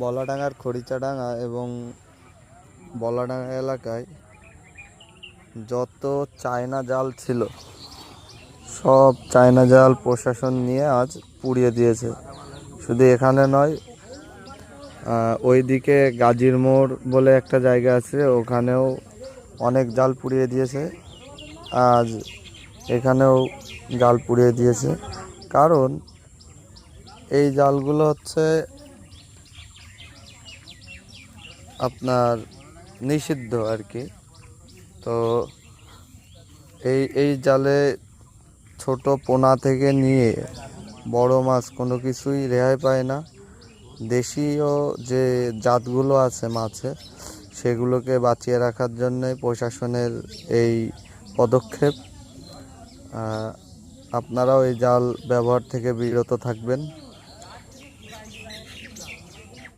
বলাডাঙ্গার খড়িচাডাঙ্গা এবং বলাডাঙ্গা এলাকায় যত চায়না জাল ছিল সব চায়না জাল প্রশাসন নিয়ে আজ পুড়িয়ে দিয়েছে। শুধু এখানে নয়, ওইদিকে গাজীর মোড় বলে একটা জায়গা আছে, ওখানেও অনেক জাল পুড়িয়ে দিয়েছে। আজ এখানেও জাল পুড়িয়ে দিয়েছে, কারণ এই জালগুলো হচ্ছে আপনার নিষিদ্ধ আর কি। তো এই জালে ছোট পোনা থেকে নিয়ে বড় মাছ কোনো কিছুই রেহাই পায় না। দেশীয় যে জাতগুলো আছে মাছের, সেগুলোকে বাঁচিয়ে রাখার জন্যে প্রশাসনের এই পদক্ষেপ। আপনারাও এই জাল ব্যবহার থেকে বিরত থাকবেন।